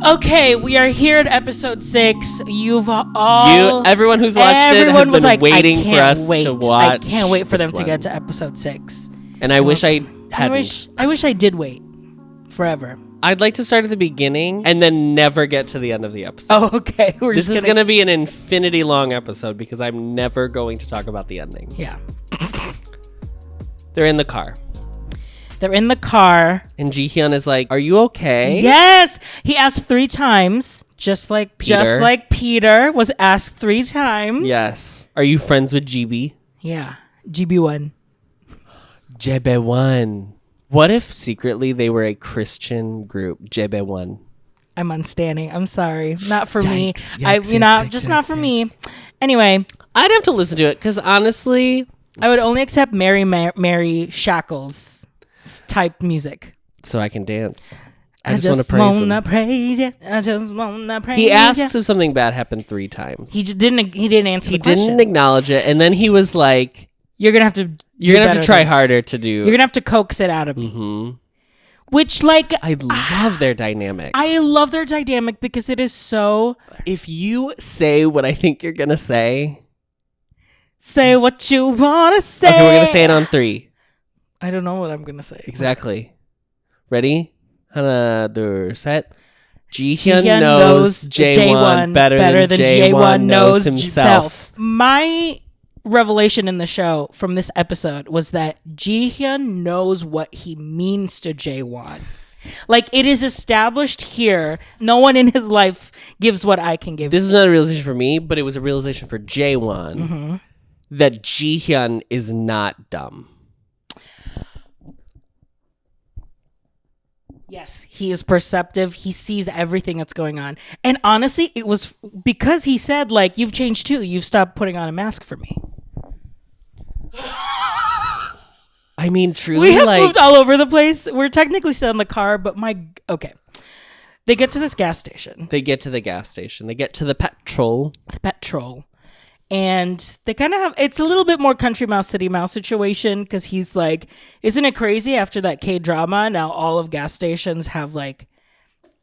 Okay, we are here at episode 6. Everyone who's watched it has been waiting for us to watch. I can't wait for them to get to episode 6. And I wish I hadn't. I wish I did wait forever. I'd like to start at the beginning and then never get to the end of the episode. Oh, okay. This is going to be an infinity long episode because I'm never going to talk about the ending. Yeah. They're in the car. And Ji-hyun is like, "Are you okay?" Yes. He asked 3 times, just like Peter was asked 3 times. Yes. Are you friends with GB? Yeah. GB1. GB1. What if secretly they were a Christian group? GB1. I'm unstanding. I'm sorry. Not for me. Yikes, Not for me. Anyway, I'd have to listen to it because honestly, I would only accept Mary Shackles type music. So I can dance. I just want to praise you. I just want to praise you. He asks if something bad happened 3 times. He just didn't answer the question. He didn't acknowledge it. And then he was like, You're going to have to try harder to do. You're going to have to coax it out of me. Mm-hmm. Which, like, I love their dynamic. I love their dynamic because it is so... If you say what I think you're going to say... Say what you want to say. Okay, we're going to say it on 3. I don't know what I'm going to say. Exactly. Ready? Hana, dur, set. Ji-hyun knows Jae-won better than Jae-won knows himself. My revelation in the show from this episode was that Ji-hyun knows what he means to Jae-won. Like, it is established here. No one in his life gives what I can give. This was not a realization for me, but it was a realization for Jae-won that Ji-hyun is not dumb. Yes, he is perceptive. He sees everything that's going on. And honestly, it was because he said, like, you've changed too. You've stopped putting on a mask for me. I mean, truly, we have moved all over the place. We're technically still in the car, but okay. They get to this gas station. They get to the petrol. The petrol. And they kind of have, it's a little bit more country mouse, city mouse situation because he's like, isn't it crazy after that K-drama? Now all of gas stations have like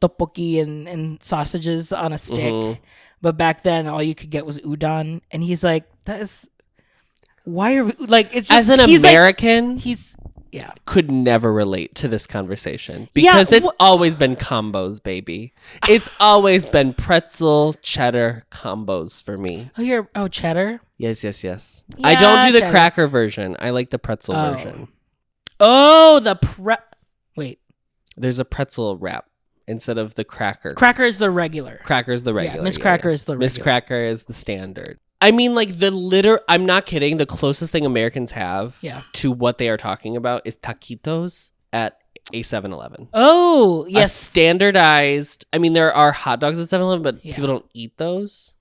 tteokbokki and sausages on a stick. Mm-hmm. But back then all you could get was udon. And he's like, why are we, like, it's just. As an American, yeah, could never relate to this conversation because it's always been combos, baby. It's always been pretzel cheddar combos for me. Oh, cheddar? Yes. Yeah, I don't do the cheddar. Cracker version. I like the pretzel version. Oh, wait. There's a pretzel wrap instead of the cracker. Cracker is the regular. Yeah, Miss Cracker is the regular. Miss Cracker is the standard. I mean, like, I'm not kidding. The closest thing Americans have to what they are talking about is taquitos at a 7-Eleven. Oh, yes. Standardized. I mean, there are hot dogs at 7-Eleven, but people don't eat those.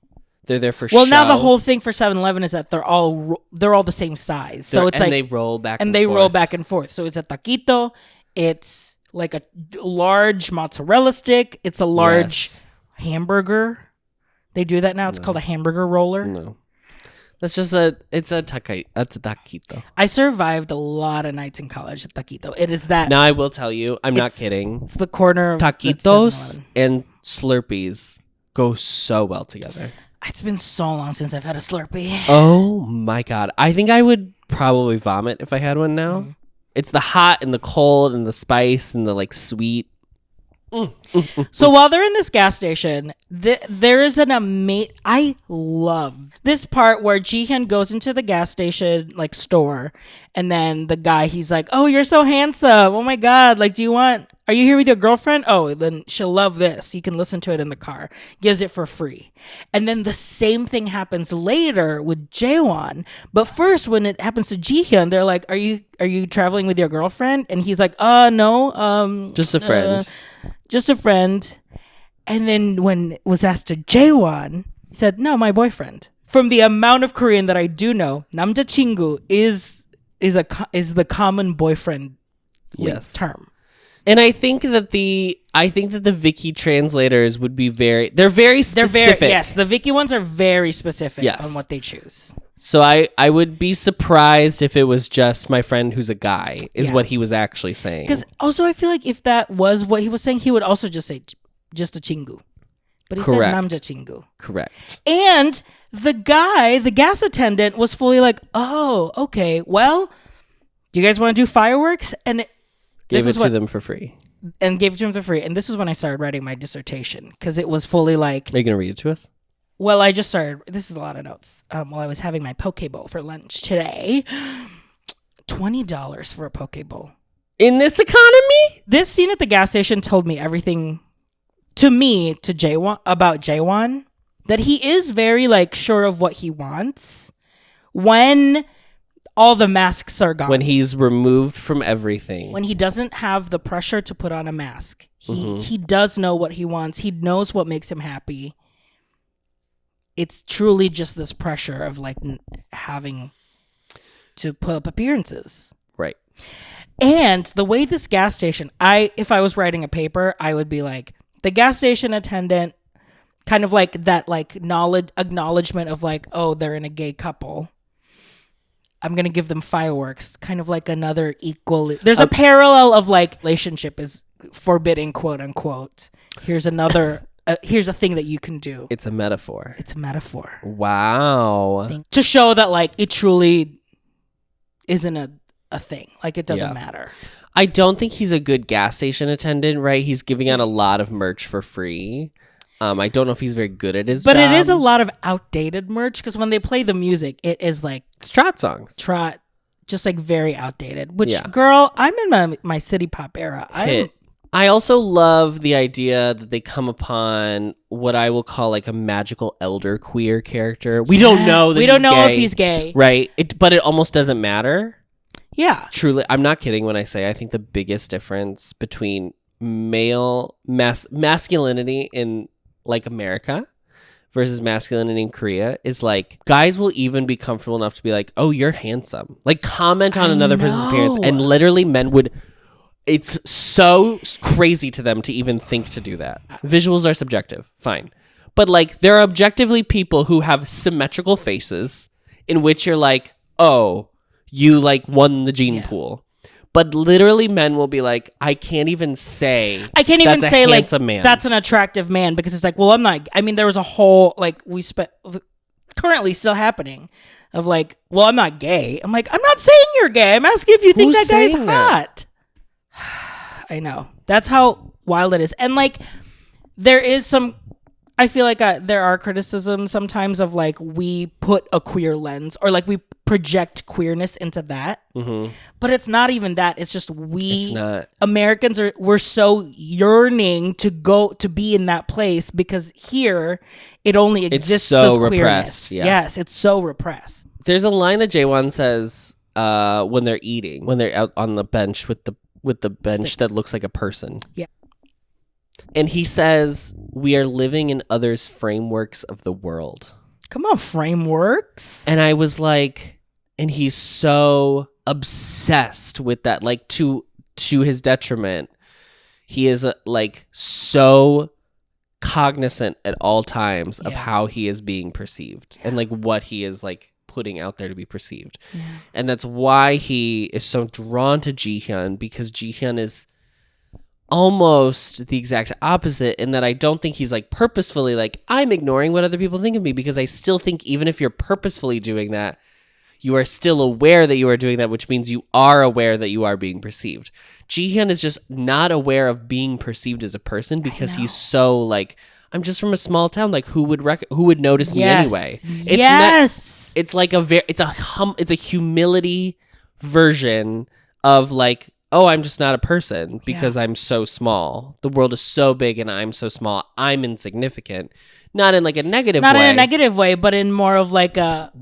They're there for show. Well, now the whole thing for 7-Eleven is that they're all the same size. So it's they roll back roll back and forth. So it's a taquito. It's like a large mozzarella stick. It's a large hamburger. They do that now. It's called a hamburger roller. No. That's just it's a taquito. I survived a lot of nights in college at taquito. It is that. Now I will tell you, I'm not kidding. It's the corner of taquitos and Slurpees go so well together. It's been so long since I've had a Slurpee. Oh my God. I think I would probably vomit if I had one now. Mm. It's the hot and the cold and the spice and the like sweet. So while they're in this gas station, there is I love this part where Ji-hyun goes into the gas station like store, and then the guy, he's like, "Oh, you're so handsome! Oh my God! Like, are you here with your girlfriend? Oh, then she'll love this. You can listen to it in the car. Gives it for free." And then the same thing happens later with Jae-won. But first, when it happens to Ji-hyun, they're like, "Are you traveling with your girlfriend?" And he's like, no, just a friend." Just a friend. And then when it was asked to Jae-won, he said, "No, my boyfriend." From the amount of Korean that I do know, 남자 친구 is the common boyfriend term. And I think that the Viki translators would be they're very specific. The Viki ones are very specific on what they choose. So I would be surprised if it was just my friend who's a guy is what he was actually saying. Because also I feel like if that was what he was saying, he would also just say just a chingu. But he Correct. said namja chingu. Correct. And the guy, the gas attendant, was fully like, oh, okay, well, do you guys want to do fireworks? And Gave it to them for free. And gave it to him for free. And this is when I started writing my dissertation, because it was fully like... Are you going to read it to us? Well, I just started... This is a lot of notes. While I was having my poke bowl for lunch today. $20 for a poke bowl. In this economy? This scene at the gas station told me everything to Jaewon, about Jaewon, that he is very like sure of what he wants when all the masks are gone. When he's removed from everything. When he doesn't have the pressure to put on a mask. He does know what he wants. He knows what makes him happy. It's truly just this pressure of like having to put up appearances. Right. And the way this gas station, if I was writing a paper, I would be like, the gas station attendant, kind of like that, like acknowledgement of like, oh, they're in a gay couple. I'm going to give them fireworks, kind of like another equal. There's a parallel of like relationship is forbidden, quote unquote. Here's another, here's a thing that you can do. It's a metaphor. It's a metaphor. Wow. To show that like it truly isn't a thing. Like it doesn't matter. I don't think he's a good gas station attendant, right? He's giving out a lot of merch for free. I don't know if he's very good at his job. But it is a lot of outdated merch, because when they play the music, it is like... It's trot songs. Just like very outdated. Which, girl, I'm in my city pop era. I also love the idea that they come upon what I will call like a magical elder queer character. We don't know that if he's gay. Right. But it almost doesn't matter. Yeah. Truly, I'm not kidding when I say I think the biggest difference between male masculinity in like America versus masculinity in Korea is like guys will even be comfortable enough to be like, oh, you're handsome. Like comment on another person's appearance, and literally men would... It's so crazy to them to even think to do that. Visuals are subjective. Fine. But like there are objectively people who have symmetrical faces in which you're like, oh, you like won the gene pool. But literally men will be like, I can't even say like man. That's an attractive man, because it's like, well, I'm not, I mean, there was a whole, like currently still happening of like, well, I'm not gay. I'm like, I'm not saying you're gay. I'm asking if you think that guy's hot. I know. That's how wild it is. And like, there is some, I feel like there are criticisms sometimes of like, we put a queer lens or like we project queerness into that. Mm-hmm. But it's not even that. It's just Americans we're so yearning to be in that place, because here it only exists as queerness. Yeah. Yes, it's so repressed. There's a line that Jaewon says when they're eating, when they're out on the bench with the bench Sticks. That looks like a person. Yeah. And he says, we are living in others' frameworks of the world. Come on, frameworks. And I was like, and he's so obsessed with that, like to his detriment. He is like so cognizant at all times of how he is being perceived and like what he is like putting out there to be perceived. Yeah. And that's why he is so drawn to Jihyun, because Jihyun is almost the exact opposite, in that I don't think he's like purposefully like, I'm ignoring what other people think of me, because I still think even if you're purposefully doing that, you are still aware that you are doing that, which means you are aware that you are being perceived. Jihyun is just not aware of being perceived as a person, because he's so like, I'm just from a small town, like who would notice me anyway? It's like it's a humility version of like, oh, I'm just not a person because I'm so small. The world is so big and I'm so small. I'm insignificant. Not in like a negative way. Not in a negative way, but in more of like a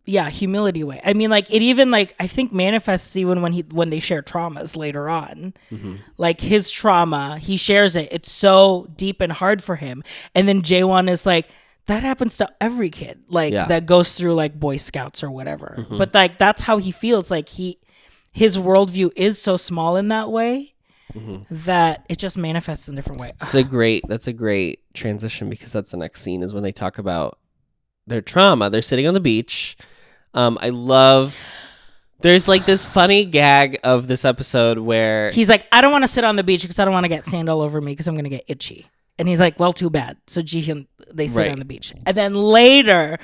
humility way. I mean, like it even like I think manifests even when they share traumas later on. Mm-hmm. Like his trauma, he shares it. It's so deep and hard for him. And then Jaewon is like, that happens to every kid, like that goes through like Boy Scouts or whatever. Mm-hmm. But like that's how he feels. Like his worldview is so small in that way that it just manifests in a different way. That's a great transition, because that's the next scene is when they talk about their trauma. They're sitting on the beach. There's like this funny gag of this episode where he's like, I don't want to sit on the beach because I don't want to get sand all over me because I'm going to get itchy. And he's like, well, too bad. So Jihyun, they sit Right. on the beach. And then later,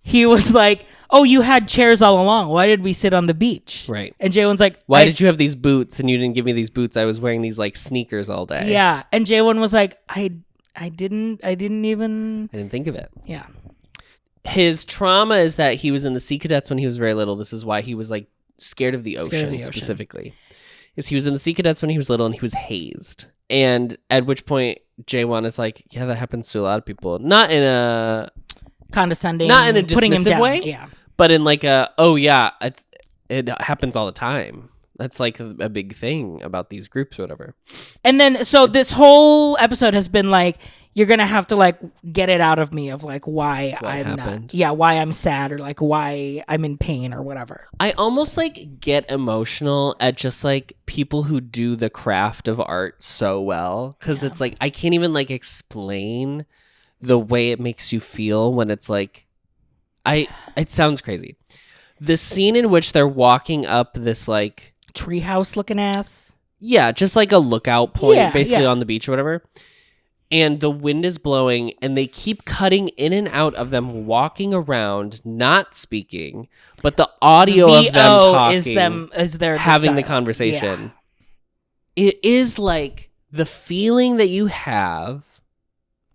he was like, oh, you had chairs all along. Why did we sit on the beach? Right. And Jaewon's like, Why did you have these boots and you didn't give me these boots? I was wearing these like sneakers all day. Yeah. And Jaewon was like, I didn't even. I didn't think of it. Yeah. His trauma is that he was in the Sea Cadets when he was very little. This is why he was like scared of the ocean specifically. Is he was in the Sea Cadets when he was little and he was hazed. And at which point Jaewon is like, yeah, that happens to a lot of people. Not in a condescending, not in a putting him dismissive down. way. Yeah. But in like a, oh yeah, it happens all the time. That's like a big thing about these groups or whatever. And then, so this whole episode has been like, you're going to have to like get it out of me of like why I'm happened. not. Yeah, why I'm sad or like why I'm in pain or whatever. I almost like get emotional at just like people who do the craft of art so well. Because it's like, I can't even like explain the way it makes you feel when it's like, it sounds crazy. The scene in which they're walking up this like treehouse looking ass. Yeah, just like a lookout point basically yeah. on the beach or whatever. And the wind is blowing and they keep cutting in and out of them walking around, not speaking, but the audio of them talking is their having the dialogue. conversation. Yeah. It is like the feeling that you have.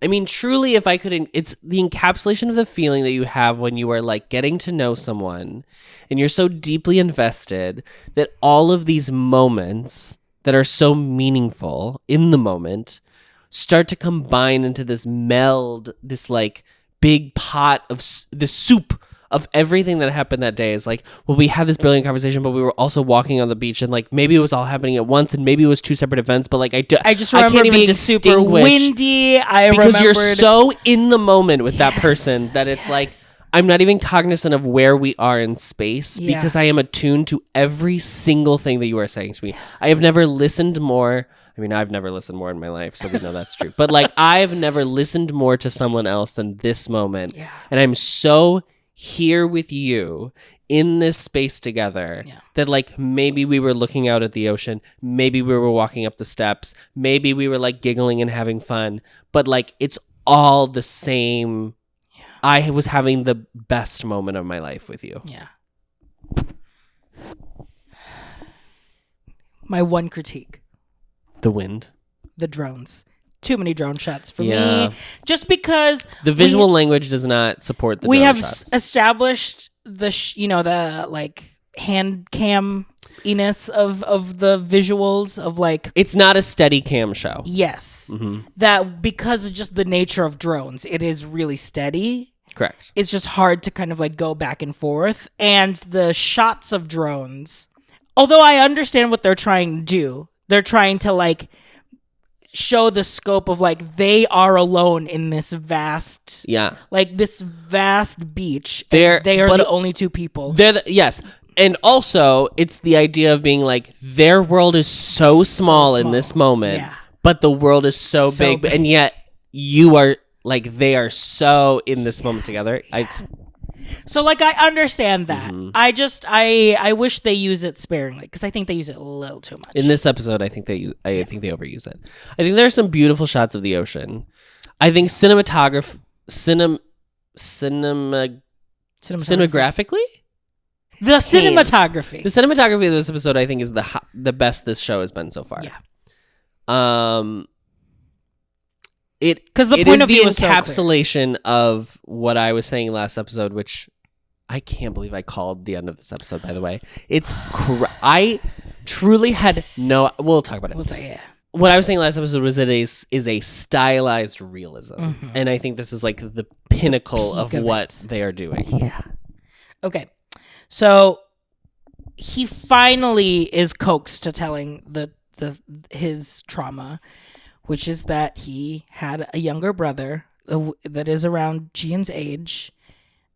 I mean, truly, if I could, it's the encapsulation of the feeling that you have when you are like getting to know someone and you're so deeply invested that all of these moments that are so meaningful in the moment start to combine into this meld, this like big pot of the soup of everything that happened that day. Is like, well, we had this brilliant conversation, but we were also walking on the beach, and like maybe it was all happening at once, and maybe it was two separate events. But like, I just remember can't even being super windy. Because you're so in the moment with that person that it's like I'm not even cognizant of where we are in space because I am attuned to every single thing that you are saying to me. I have never listened more. I mean, I've never listened more in my life, so we know that's true. But like, I've never listened more to someone else than this moment, and I'm so here with you in this space together that like maybe we were looking out at the ocean, maybe we were walking up the steps, maybe we were like giggling and having fun, but like it's all the same. I was having the best moment of my life with you. Yeah. My one critique. The wind. The drones. Too many drone shots for me. Just because the visual language does not support the we drone have shots. Established the the like hand cam-iness of the visuals of like it's not a steady cam show. Yes. Mm-hmm. That because of just the nature of drones, it is really steady. Correct. It's just hard to kind of like go back and forth. And the shots of drones, although I understand what they're trying to do, they're trying to like show the scope of like they are alone in this vast like this vast beach. They are the only two people. Yes. And also it's the idea of being like their world is so small in this moment, but the world is so big, and yet you are like they are so in this moment together. So like I understand that. Mm-hmm. I wish they use it sparingly because I think they use it a little too much. In this episode, I think they overuse it. I think there are some beautiful shots of the ocean. I think cinematographically, the cinematography of this episode, I think, is the best this show has been so far. Yeah. Because the point of view is the encapsulation of what I was saying last episode, which I can't believe I called the end of this episode. By the way, I truly had no. We'll talk about it. What I was saying last episode was that it is a stylized realism, and I think this is like the pinnacle of what they are doing. Yeah. Okay, so he finally is coaxed to telling his trauma, which is that he had a younger brother that is around Jian's age,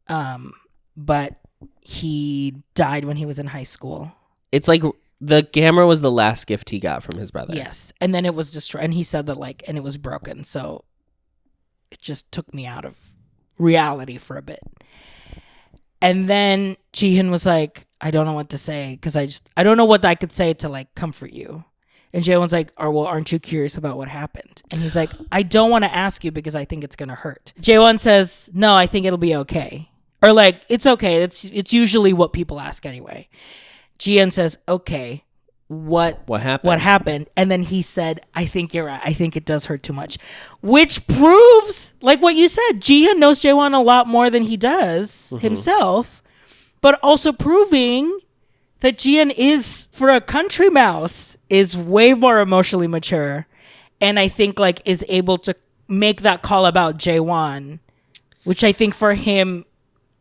but he died when he was in high school. It's like the camera was the last gift he got from his brother. Yes, and then it was destroyed, and he said that and it was broken, so it just took me out of reality for a bit. And then Jihyun was like, I don't know what to say, because I don't know what I could say to like comfort you. And Jaewon's like, "Oh, well, aren't you curious about what happened?" And he's like, "I don't want to ask you because I think it's going to hurt." Jaewon says, "No, I think it'll be okay." Or like, "It's okay. It's usually what people ask anyway." Jian says, "Okay, what happened? What happened?" And then he said, "I think you're right. I think it does hurt too much," which proves, like what you said, Jian knows Jaewon a lot more than he does himself, but also proving that Jian is, for a country mouse, is way more emotionally mature, and I think like is able to make that call about Jaewon, which I think for him,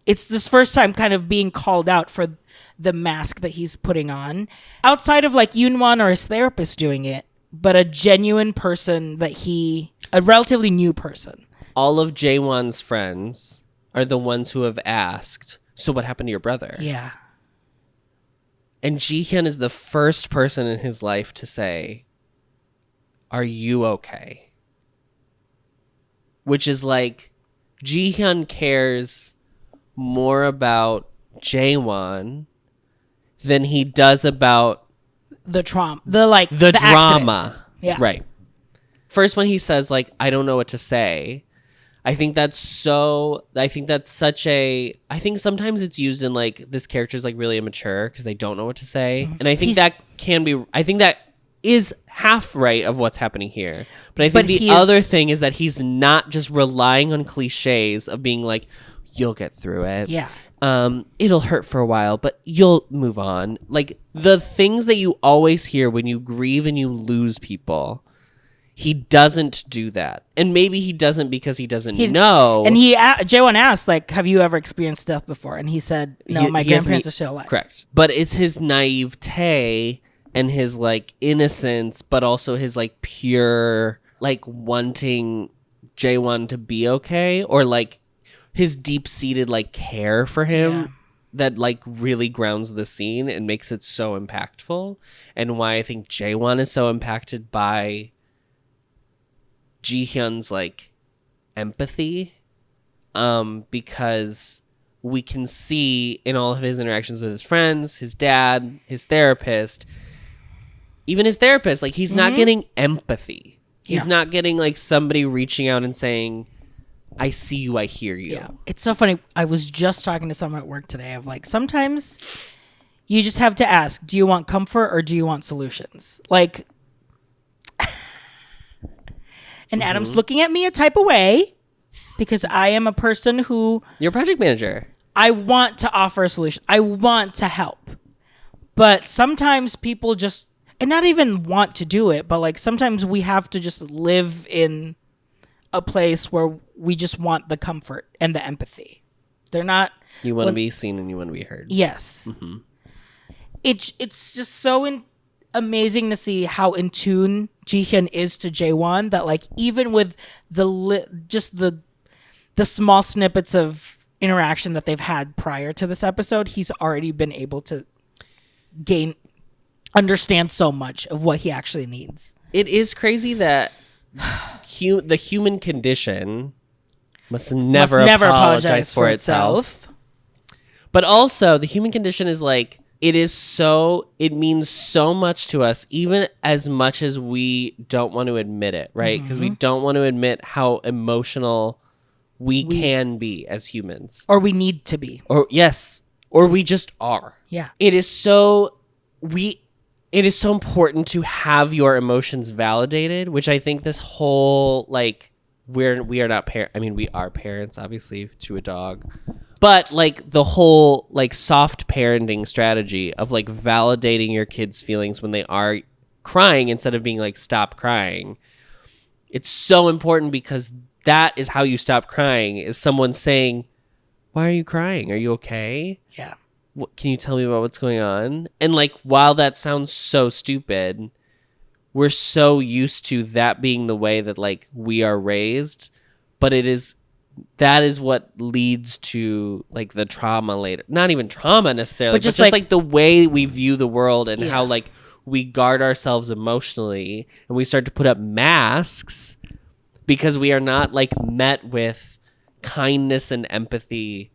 it's this first time kind of being called out for the mask that he's putting on, outside of like Yoonwon or his therapist doing it, but a genuine person a relatively new person. All of Jaewon's friends are the ones who have asked, "So what happened to your brother?" Yeah. And Jihyun is the first person in his life to say, "Are you okay?" Which is like, Jihyun cares more about Jaewon than he does about The trauma, the drama. accident. Yeah. Right. First, when he says, like, "I don't know what to say," I think sometimes it's used in like, this character is like really immature because they don't know what to say. And I think that is half right of what's happening here. But I think the other thing is that he's not just relying on cliches of being like, "You'll get through it. Yeah. It'll hurt for a while, but you'll move on." Like the things that you always hear when you grieve and you lose people. He doesn't do that. And maybe he doesn't because he doesn't know. And Jaewon asked, like, "Have you ever experienced death before?" And he said, "No, my grandparents are still alive." Correct. But it's his naivete and his, like, innocence, but also his, like, pure, like, wanting Jaewon to be okay. Or, like, his deep-seated, like, care for him that, like, really grounds the scene and makes it so impactful. And why I think Jaewon is so impacted by Jihyun's like empathy, because we can see in all of his interactions with his friends, his dad, his therapist, even his therapist, like he's not getting empathy. He's not getting like somebody reaching out and saying, "I see you, I hear you." Yeah. It's so funny. I was just talking to someone at work today of like, sometimes you just have to ask, do you want comfort or do you want solutions? Like, and Adam's looking at me a type of way because I am a person who... You're a project manager. I want to offer a solution. I want to help. But sometimes people just... And not even want to do it, but like sometimes we have to just live in a place where we just want the comfort and the empathy. They're not... You want to be seen and you want to be heard. Yes. Mm-hmm. It's just so amazing to see how in tune Jihyun is to Jaewon, that like even with the small snippets of interaction that they've had prior to this episode, he's already been able to understand so much of what he actually needs. It is crazy that the human condition must never apologize for itself. But also the human condition is like, it means so much to us, even as much as we don't want to admit it, right? Because we don't want to admit how emotional we can be as humans. Or we need to be. Or we just are. Yeah. It is so important to have your emotions validated, which I think this whole, like, we are not parents. I mean, we are parents, obviously, to a dog. But, like, the whole, like, soft parenting strategy of, like, validating your kids' feelings when they are crying instead of being like, "Stop crying." It's so important because that is how you stop crying, is someone saying, "Why are you crying? Are you okay? Yeah. What, can you tell me about what's going on?" And, like, while that sounds so stupid, we're so used to that being the way that, like, we are raised, but that is what leads to, like, the trauma later. Not even trauma necessarily, but just like the way we view the world and how, like, we guard ourselves emotionally and we start to put up masks because we are not, like, met with kindness and empathy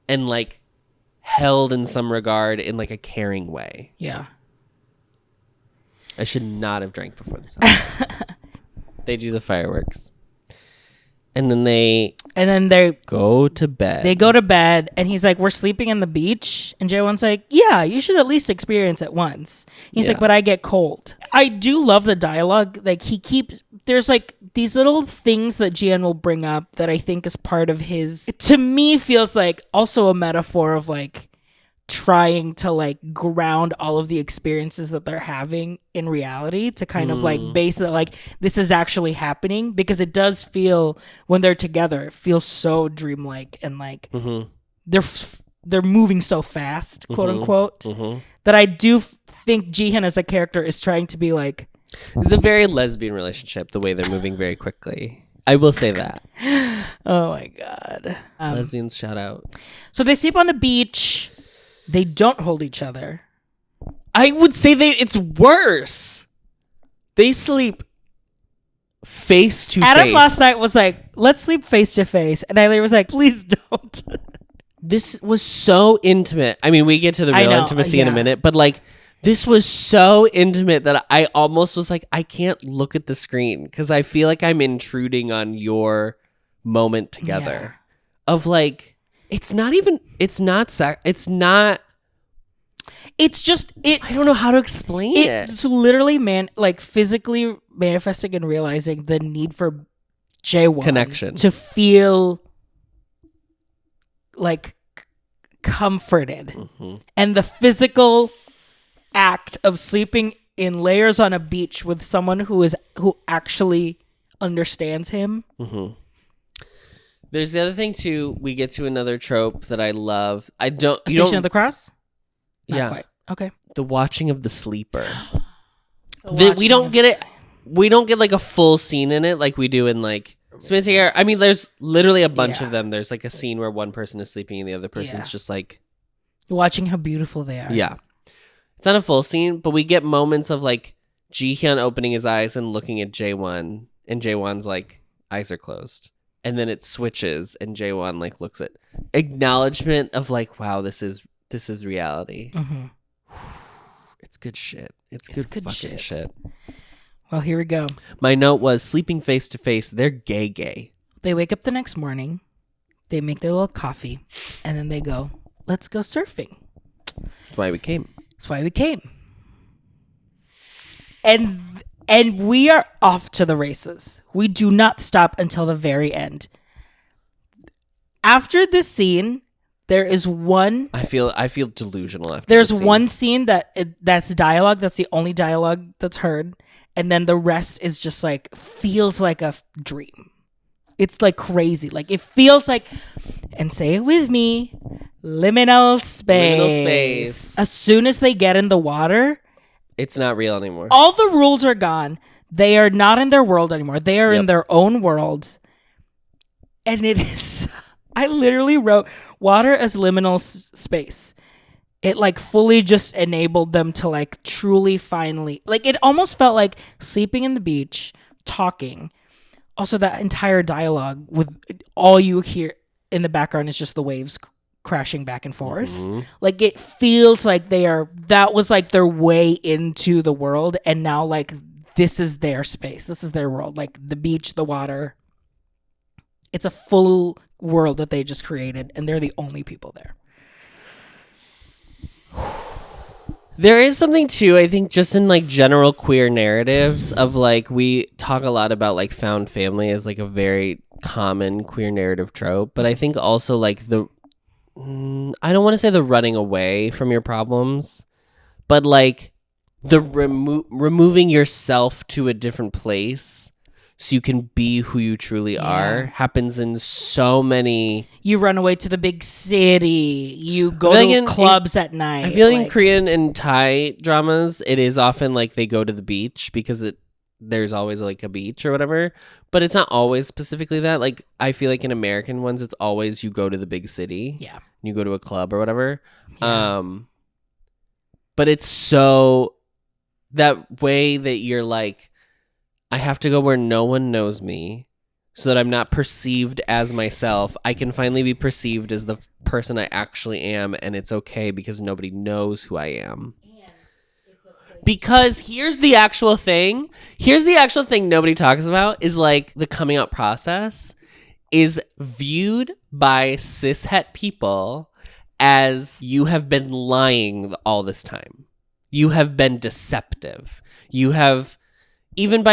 and, like, held in some regard in, like, a caring way. Yeah. I should not have drank before this episode. They do the fireworks. And then they go to bed. They go to bed, and he's like, we're sleeping on the beach. And Jae-won's like, yeah, you should at least experience it once. He's like, but I get cold. I do love the dialogue. Like, there's like these little things that Jian will bring up that I think is part of his, to me, feels like also a metaphor of like trying to like ground all of the experiences that they're having in reality to kind of like base it like this is actually happening, because it does feel when they're together, it feels so dreamlike and like they're moving so fast, quote unquote, that I do think Jihan as a character is trying to be like, it's a very lesbian relationship, the way they're moving very quickly. I will say that. Oh my God. Lesbians, shout out. So they sleep on the beach. They don't hold each other. I would say it's worse. They sleep face to face. Adam last night was like, let's sleep face to face. And Eileen was like, please don't. This was so intimate. I mean, we get to the real intimacy in a minute, but like, this was so intimate that I almost was like, I can't look at the screen because I feel like I'm intruding on your moment together. Of like, it's just I don't know how to explain it. It's literally physically manifesting and realizing the need for Jae-won connection to feel like comforted, and the physical act of sleeping in layers on a beach with someone who actually understands him. There's the other thing too. We get to another trope that I love. Station of the Cross? Not quite. Okay. The watching of the sleeper. We don't get it. We don't get like a full scene in it like we do in like Smith's. I mean, there's literally a bunch of them. There's like a scene where one person is sleeping and the other person's just like watching how beautiful they are. Yeah. It's not a full scene, but we get moments of like Ji-hyun opening his eyes and looking at Jae-won, and Jae-won's like eyes are closed. And then it switches, and Jae-won like looks at acknowledgement of like, wow, this is reality. It's good shit. It's good fucking shit. Well, here we go. My note was sleeping face to face. They're gay. They wake up the next morning, they make their little coffee, and then they go, let's go surfing. That's why we came. And we are off to the races. We do not stop until the very end. After this scene, there is one. I feel delusional after. There's one scene that's dialogue. That's the only dialogue that's heard, and then the rest is just like feels like a dream. It's like crazy. Like it feels like, and say it with me, liminal space. As soon as they get in the water, it's not real anymore. All the rules are gone. They are not in their world anymore. They are in their own world. And it is, I literally wrote water as liminal space. It like fully just enabled them to like truly finally, like it almost felt like sleeping in the beach, talking. Also that entire dialogue with all you hear in the background is just the waves crashing back and forth. Like it feels like that was like their way into the world, and now like this is their space, this is their world, like the beach, the water. It's a full world that they just created, and they're the only people there. There is something too, I think, just in like general queer narratives of like, we talk a lot about like found family as like a very common queer narrative trope, but I think also like I don't want to say the running away from your problems, but like the removing yourself to a different place so you can be who you truly are happens in so many. You run away to the big city. You go to clubs at night. I feel like in Korean and Thai dramas, it is often like they go to the beach because there's always like a beach or whatever, but it's not always specifically that. Like I feel like in American ones, it's always you go to the big city. Yeah. You go to a club or whatever. Yeah. But it's so that way that you're like, I have to go where no one knows me so that I'm not perceived as myself. I can finally be perceived as the person I actually am, and it's okay because nobody knows who I am. Because here's the actual thing nobody talks about is like the coming out process is viewed by cishet people as you have been lying all this time. You have been deceptive. You have, even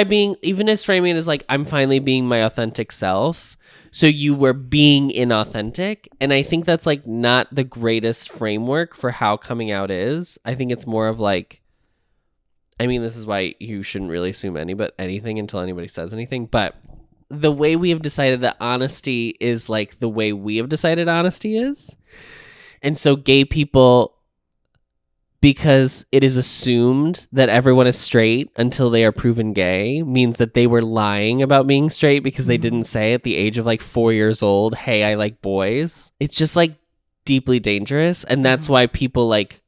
as framing it as like, I'm finally being my authentic self. So you were being inauthentic. And I think that's like not the greatest framework for how coming out is. I think it's more of like, I mean, this is why you shouldn't really assume anything until anybody says anything. But the way we have decided that honesty is like the way we have decided honesty is. And so gay people, because it is assumed that everyone is straight until they are proven gay, means that they were lying about being straight because they didn't say at the age of like 4 years old, hey, I like boys. It's just like deeply dangerous. And that's why people like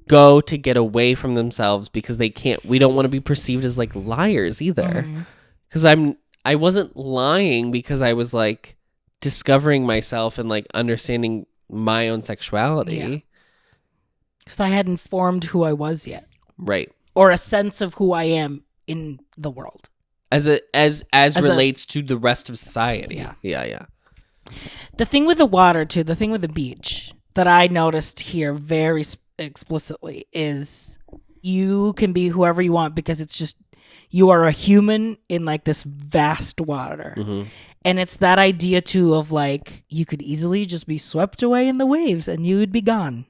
go to get away from themselves because we don't want to be perceived as like liars either. Because I wasn't lying because I was like discovering myself and like understanding my own sexuality. Because I hadn't formed who I was yet. Right. Or a sense of who I am in the world. As relates to the rest of society. Yeah. The thing with the water too, the thing with the beach that I noticed here very explicitly is you can be whoever you want because it's just you are a human in like this vast water. And it's that idea too of like you could easily just be swept away in the waves and you would be gone.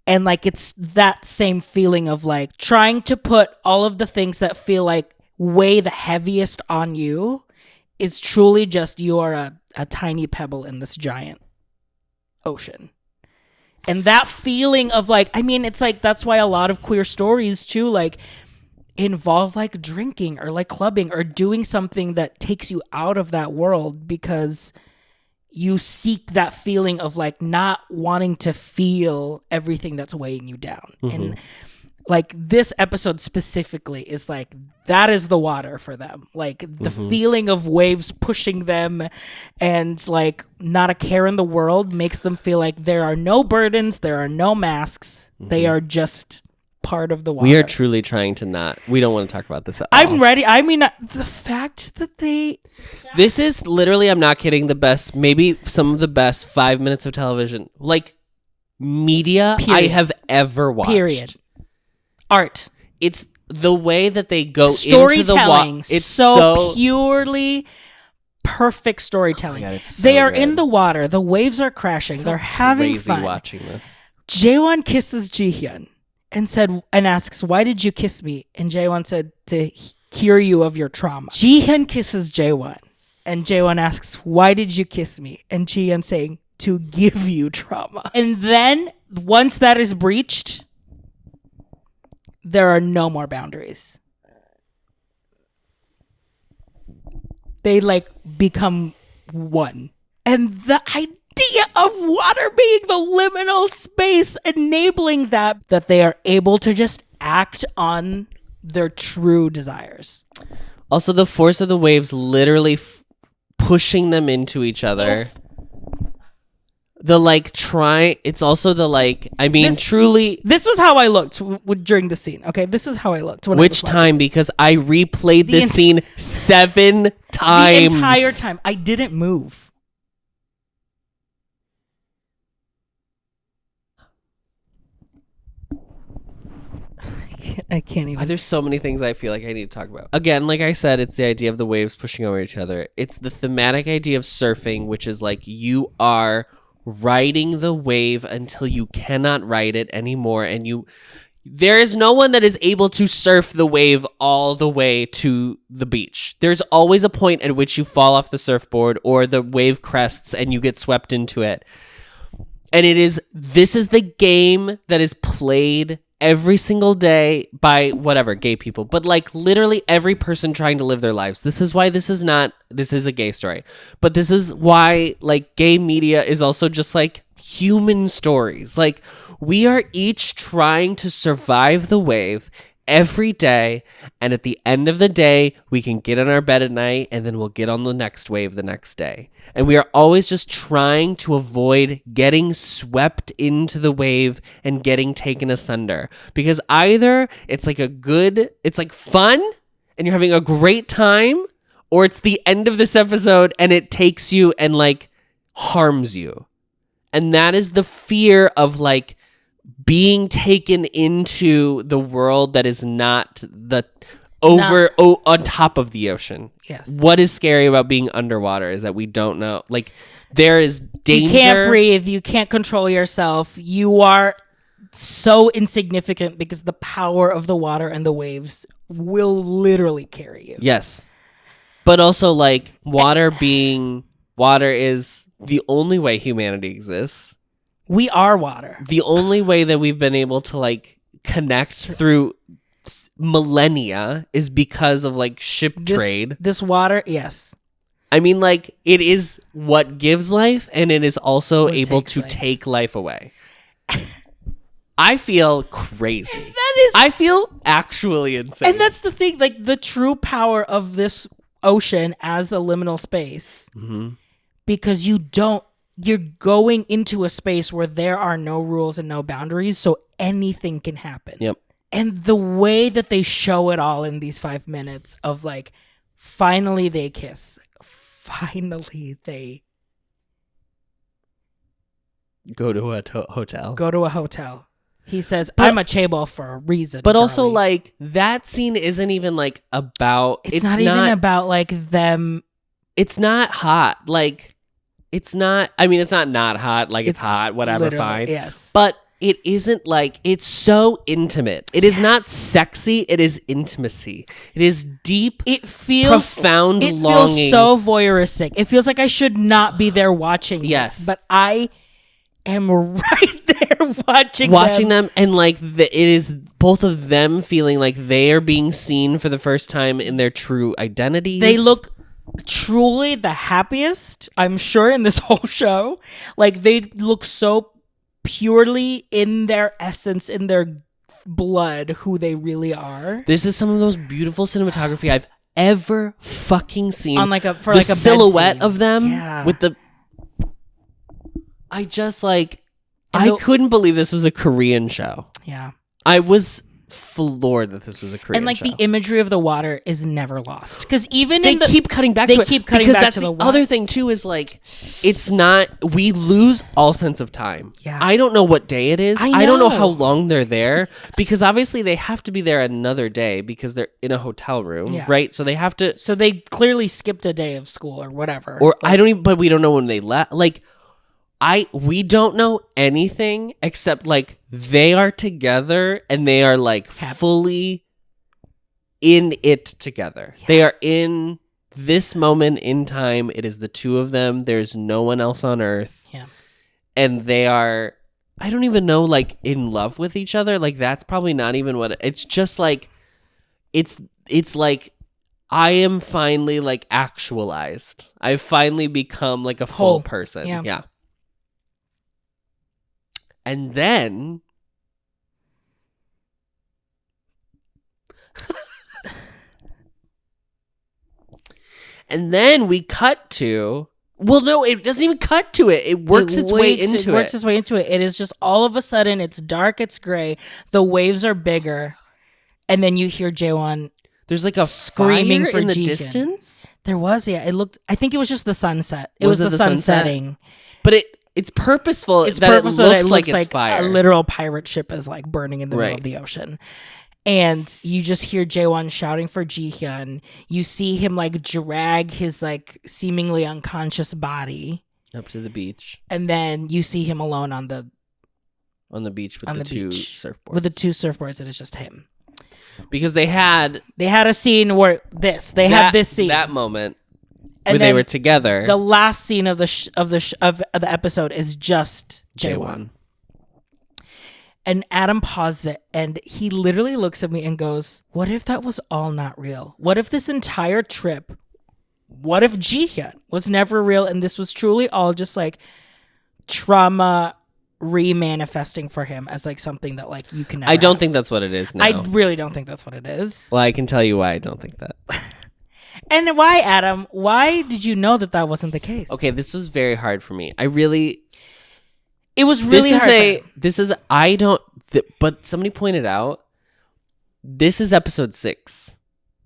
And like it's that same feeling of like trying to put all of the things that feel like weigh the heaviest on you is truly just you are a tiny pebble in this giant ocean. And that feeling of like, I mean, it's like, that's why a lot of queer stories too, like involve like drinking or like clubbing or doing something that takes you out of that world because you seek that feeling of like not wanting to feel everything that's weighing you down. And like this episode specifically is like, that is the water for them. Like the feeling of waves pushing them and like not a care in the world makes them feel like there are no burdens. There are no masks. They are just part of the water. We are truly trying to we don't want to talk about this at all. I'm ready. I mean, the fact that this is literally, I'm not kidding, maybe some of the best 5 minutes of television, like media I have ever watched. Period. Art. It's the way that they go storytelling, into the water. It's so purely perfect storytelling. Oh God, so they are good. in the water. The waves are crashing. They're having fun. Watching this. Jaewon kisses Jihyun and asks, "Why did you kiss me?" And Jaewon said, "To cure you of your trauma." Jihyun kisses Jaewon, and Jaewon asks, "Why did you kiss me?" And Jihyun saying, "To give you trauma." And then once that is breached, there are no more boundaries. They like become one. And the idea of water being the liminal space, enabling that they are able to just act on their true desires. Also, the force of the waves literally pushing them into each other. It's also the like, I mean, truly. This was how I looked during the scene, okay? This is how I looked. Which time? Because I replayed this scene 7 times. The entire time. I didn't move. I can't even. There's so many things I feel like I need to talk about. Again, like I said, it's the idea of the waves pushing over each other. It's the thematic idea of surfing, which is like you are riding the wave until you cannot ride it anymore, and there is no one that is able to surf the wave all the way to the beach. There's always a point at which you fall off the surfboard or the wave crests and you get swept into it. And this is the game that is played every single day by whatever gay people, but like literally every person trying to live their lives. This is why this is a gay story, but this is why like gay media is also just like human stories. Like we are each trying to survive the wave every day, and at the end of the day, we can get in our bed at night, and then we'll get on the next wave the next day. And we are always just trying to avoid getting swept into the wave and getting taken asunder. Because either it's like it's like fun, and you're having a great time, or it's the end of this episode, and it takes you and like harms you. And that is the fear of like being taken into the world that is not on top of the ocean. Yes. What is scary about being underwater is that we don't know. Like, there is danger. You can't breathe. You can't control yourself. You are so insignificant because the power of the water and the waves will literally carry you. Yes. But also, like, water is the only way humanity exists. We are water. The only way that we've been able to like connect through millennia is because of like ship trade. This water, yes. I mean, like, it is what gives life, and it is also able to take life away. I feel crazy. I feel actually insane. And that's the thing, like the true power of this ocean as a liminal space. Mm-hmm. Because you're going into a space where there are no rules and no boundaries, so anything can happen. Yep. And the way that they show it all in these 5 minutes of like, finally they kiss. Finally they go to a hotel. Go to a hotel. He says, I'm a chaebol for a reason. But girly. also, like, that scene isn't even like about... It's not even about like them... It's not hot. Like... It's not, I mean, it's not hot, like it's hot, whatever, fine. Yes. But it isn't like, it's so intimate. It is not sexy, it is intimacy. It is deep, it feels profound it longing. It feels so voyeuristic. It feels like I should not be there watching yes. this, but I am right there watching them. And like, it is both of them feeling like they are being seen for the first time in their true identities. They look... truly the happiest, I'm sure, in this whole show. Like, they look so purely in their essence, in their blood, who they really are. This is some of the most beautiful cinematography I've ever fucking seen. On like a silhouette of them with the... I just like... I couldn't believe this was a Korean show. Yeah. I was floored that this was a Korean show. And like the imagery of the water is never lost, because even they keep cutting back to it, because that's the other thing too, is like, it's not, we lose all sense of time. I don't know what day it is. I don't know how long they're there, because obviously they have to be there another day because they're in a hotel room, right? So they have to, so they clearly skipped a day of school or whatever, or like, I don't even, but we don't know when they left. Like, we don't know anything except like they are together and they are like fully in it together. Yeah. They are in this moment in time. It is the two of them. There's no one else on earth. Yeah. And they are, I don't even know, like in love with each other. Like that's probably not even what it's just like, it's like, I am finally like actualized. I've finally become like a full person. Yeah. And then we cut to, well, no, it doesn't even cut to it. It works its way into it. It is just all of a sudden it's dark, it's gray, the waves are bigger, and then you hear Jaewon. There's like a screaming in the distance. There was, It looked. I think it was just the sunset. It was the sun setting. But it's purposeful. It looks like it's fire. A literal pirate ship is like burning in the middle of the ocean. And you just hear Jaewon shouting for Jihyun. You see him like drag his like seemingly unconscious body up to the beach. And then you see him alone on the beach with the two surfboards. With the two surfboards, and it's just him. Because they had a scene where had this scene, that moment where they were together. The last scene of the episode is just Jaewon. And Adam paused it, and he literally looks at me and goes, "What if that was all not real? What if this entire trip? What if Jihyun was never real, and this was truly all just like trauma re-manifesting for him as like something that like you can never I don't have. think that's what it is now. I really don't think that's what it is. Well, I can tell you why I don't think that. And why, Adam? Why did you know that that wasn't the case? Okay, this was very hard for me. It was really hard. But somebody pointed out, this is episode 6.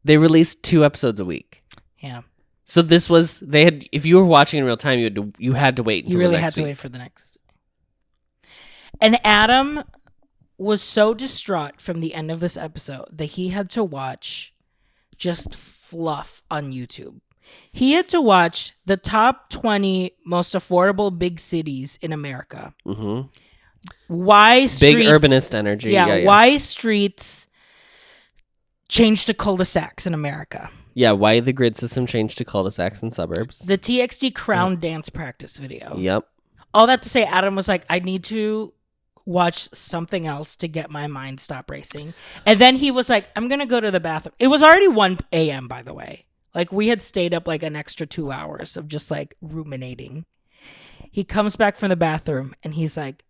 They released 2 episodes a week. Yeah. So this was, if you were watching in real time, you had to wait until You really the next had to week. wait for the next. And Adam was so distraught from the end of this episode that he had to watch just fluff on YouTube. He had to watch the top 20 most affordable big cities in America. Mm-hmm. Why streets... Big urbanist energy. Yeah. Why streets changed to cul-de-sacs in America. Yeah, why the grid system changed to cul-de-sacs and suburbs. The TXT crown dance practice video. Yep. All that to say, Adam was like, I need to watch something else to get my mind stop racing. And then he was like, I'm going to go to the bathroom. It was already 1 a.m., by the way. Like, we had stayed up like an extra 2 hours of just like ruminating. He comes back from the bathroom and he's like,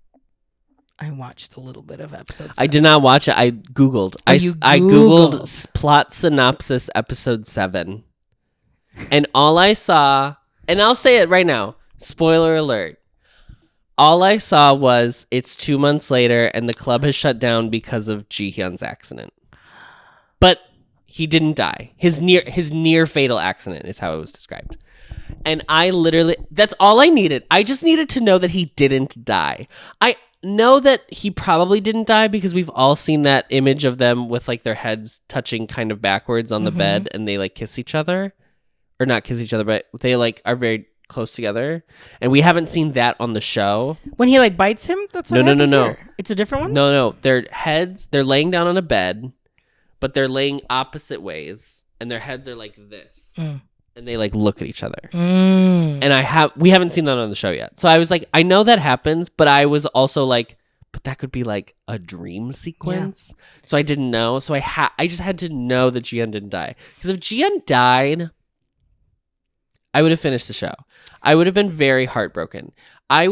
I watched a little bit of episode 7. I did not watch it. I Googled. I Googled plot synopsis episode 7. And all I saw, and I'll say it right now, spoiler alert. All I saw was it's 2 months later and the club has shut down because of Ji-hyun's accident. But he didn't die. His near fatal accident is how it was described. And that's all I needed. I just needed to know that he didn't die. I know that he probably didn't die because we've all seen that image of them with like their heads touching kind of backwards on the bed and they like kiss each other. Or not kiss each other, but they like are very close together. And we haven't seen that on the show. When he like bites him? That's what happens No. here. It's a different one? No. They're laying down on a bed, but they're laying opposite ways and their heads are like this. And they like look at each other. And we haven't seen that on the show yet. So I was like, I know that happens, but I was also like, but that could be like a dream sequence. Yeah. So I didn't know. So I just had to know that Ji-hyun didn't die. Because if Ji-hyun died, I would have finished the show. I would have been very heartbroken. We've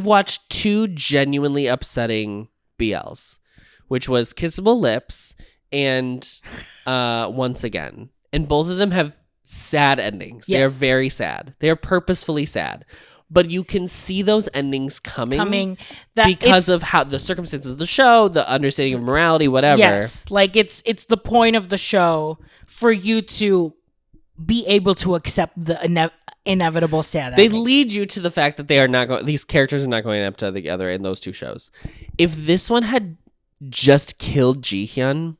watched 2 genuinely upsetting BLs, which was Kissable Lips and Once Again. And both of them have sad endings. Yes. They are very sad. They are purposefully sad. But you can see those endings coming because of how the circumstances of the show, the understanding of morality, whatever. Yes, like it's the point of the show for you to be able to accept the inevitable sad ending. They lead you to the fact that these characters are not going up together in those 2 shows. If this one had just killed Ji-hyun,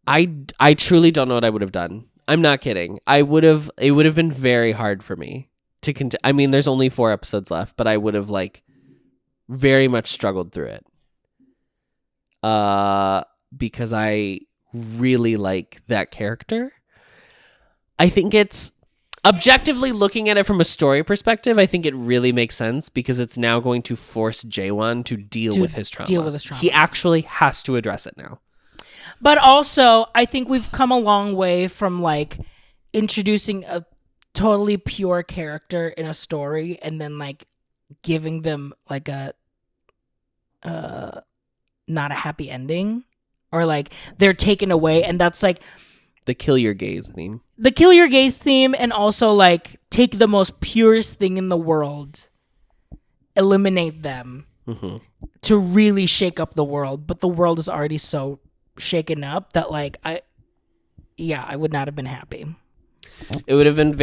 I truly don't know what I would have done. I'm not kidding. It would have been very hard for me to I mean, there's only 4 episodes left, but I would have like very much struggled through it. Because I really like that character. I think it's objectively looking at it from a story perspective, I think it really makes sense because it's now going to force Jaewon to deal with his trauma. He actually has to address it now. But also, I think we've come a long way from like introducing a totally pure character in a story and then like giving them like a not a happy ending or like they're taken away, and that's like the kill your gaze theme. The kill your gaze theme, and also like take the most purest thing in the world, eliminate them to really shake up the world, but the world is already so shaken up that like I would not have been happy. It would have been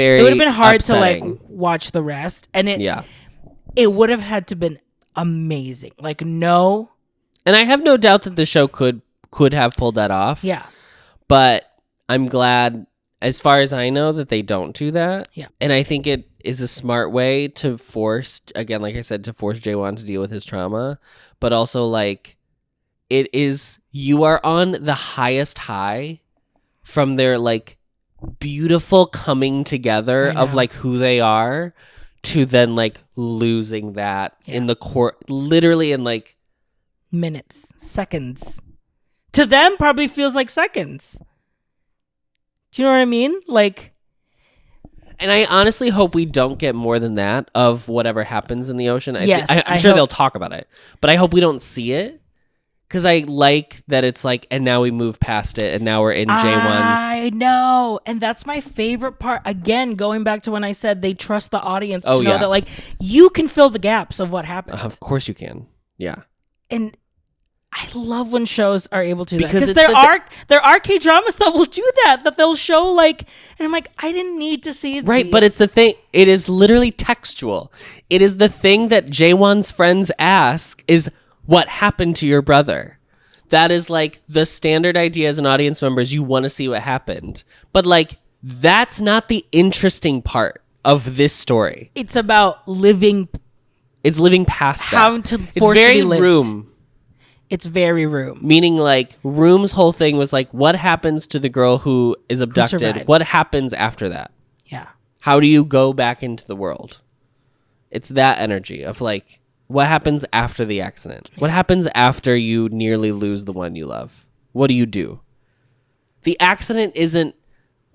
hard upsetting to like watch the rest, and it would have had to been amazing. Like no, and I have no doubt that the show could have pulled that off. Yeah, but I'm glad, as far as I know, that they don't do that. Yeah, and I think it is a smart way to force, again, like I said, to force Jaewon to deal with his trauma, but also like it is, you are on the highest high from their like beautiful coming together of like who they are to then like losing that in the court, literally in like minutes, seconds. To them probably feels like seconds. Do you know what I mean? Like, And I honestly hope we don't get more than that of whatever happens in the ocean. Yes, I'm sure they'll talk about it, but I hope we don't see it. Because I like that it's like, and now we move past it, and now we're in J1's. I know. And that's my favorite part. Again, going back to when I said they trust the audience to know that, like, you can fill the gaps of what happened. Of course you can. Yeah. And I love when shows are able to do that. Because there are K-dramas that will do that they'll show, like, and I'm like, I didn't need to see it. Right, but it's the thing. It is literally textual. It is the thing that J1's friends ask is, what happened to your brother? That is like the standard idea as an audience member is you want to see what happened. But like, that's not the interesting part of this story. It's about living. It's living past that. It's very Room. It's very Room. Meaning like Room's whole thing was like, what happens to the girl who is abducted? What happens after that? Yeah. How do you go back into the world? It's that energy of like, what happens after the accident? What happens after you nearly lose the one you love? What do you do? The accident isn't...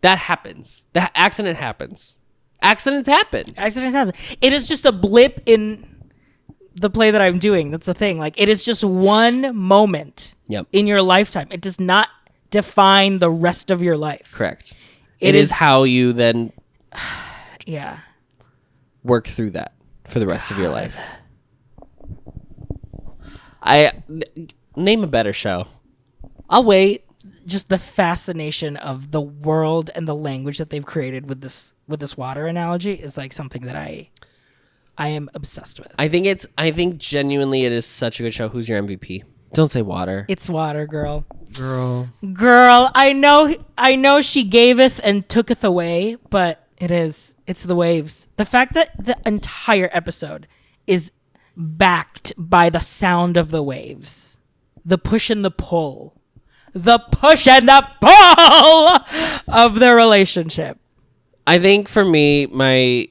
That happens. The accident happens. Accidents happen. Accidents happen. It is just a blip in the play that I'm doing. That's the thing. Like, it is just one moment in your lifetime. It does not define the rest of your life. Correct. It is how you then... work through that for the rest of your life. Name a better show. I'll wait. Just the fascination of the world and the language that they've created with this water analogy is like something that I am obsessed with. I think genuinely it is such a good show. Who's your MVP? Don't say water. It's water, girl. Girl. I know she gaveth and tooketh away, but it's the waves. The fact that the entire episode is backed by the sound of the waves, the push and the pull of the relationship. I think for me, my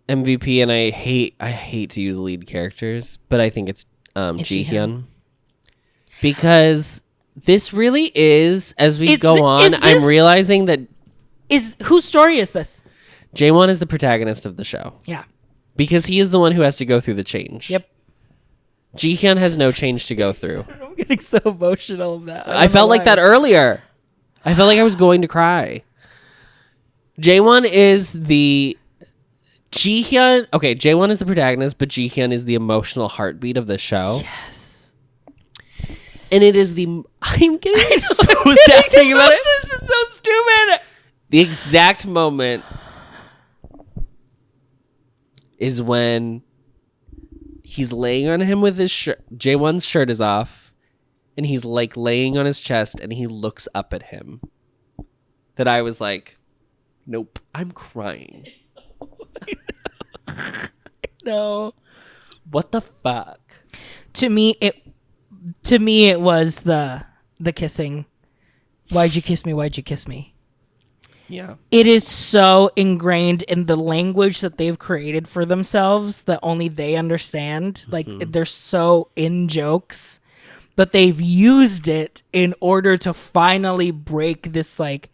MVP, and I hate to use lead characters, but I think it's Ji-hyun, because this really is, as we go on, I'm realizing that whose story is this? Jaewon is the protagonist of the show. Yeah. Because he is the one who has to go through the change. Yep. Ji-hyun has no change to go through. I'm getting so emotional of that. I felt like that earlier. I felt like I was going to cry. Jaewon is the... Ji-hyun... Okay, Jaewon is the protagonist, but Ji-hyun is the emotional heartbeat of the show. Yes. And it is the... I'm getting so sad thinking about it. This is so stupid. The exact moment is when he's laying on him with his shirt. Jaewon's shirt is off, and he's like laying on his chest, and he looks up at him. That I was like, nope, I'm crying. No. What the fuck? To me it was the kissing. Why'd you kiss me? Why'd you kiss me? Yeah. It is so ingrained in the language that they've created for themselves that only they understand. Like, they're so in jokes, but they've used it in order to finally break this, like,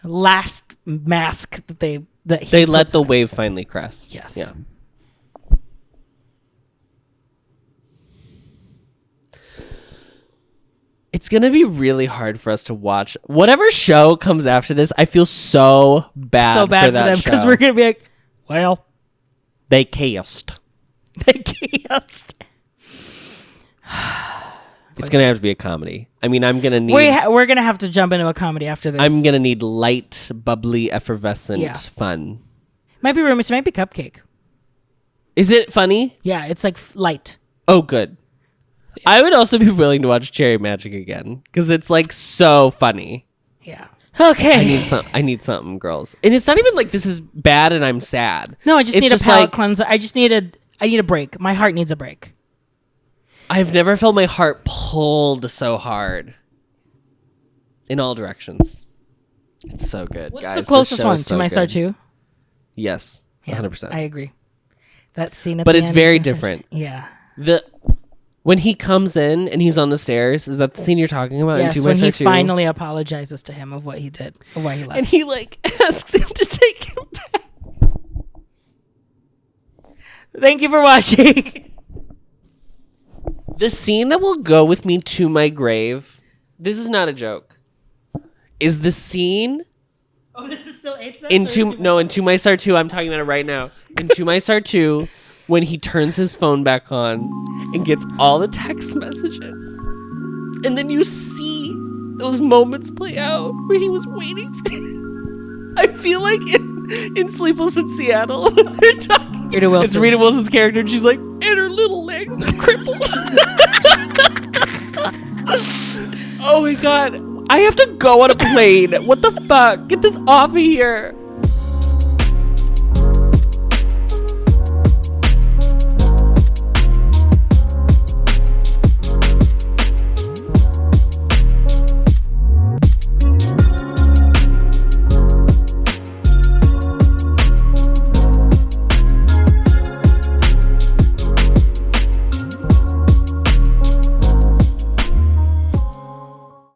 last mask that they let the wave finally crest. Yes. Yeah. It's going to be really hard for us to watch. Whatever show comes after this, I feel so bad for that them because we're going to be like, well, they kissed. It's going to have to be a comedy. I mean, I'm going to need... We're going to have to jump into a comedy after this. I'm going to need light, bubbly, effervescent fun. Might be Roommates, might be Cupcake. Is it funny? Yeah, it's like light. Oh, good. I would also be willing to watch Cherry Magic again because it's like so funny. Yeah. Okay. I need something, girls. And it's not even like this is bad and I'm sad. No, I just need a palate cleanser. I need a break. My heart needs a break. I've never felt my heart pulled so hard in all directions. It's so good, guys. What's the closest one to My Star 2? Yes, 100%. I agree. That scene at but the it's end very different. Yeah. When he comes in and he's on the stairs, is that the scene you're talking about? Yes, in when he 2 finally apologizes to him of what he did, of why he left. And he like asks him to take him back. Thank you for watching. The scene that will go with me to my grave, this is not a joke, is the scene Oh, this is still 8 cents? in To My Star 2, I'm talking about it right now. In To My Star 2, when he turns his phone back on and gets all the text messages. And then you see those moments play out where he was waiting for him. I feel like in Sleepless in Seattle, when they're talking, Rita Wilson. it's Rita Wilson's character, and she's like, and her little legs are crippled. Oh my god. I have to go on a plane. What the fuck? Get this off of here.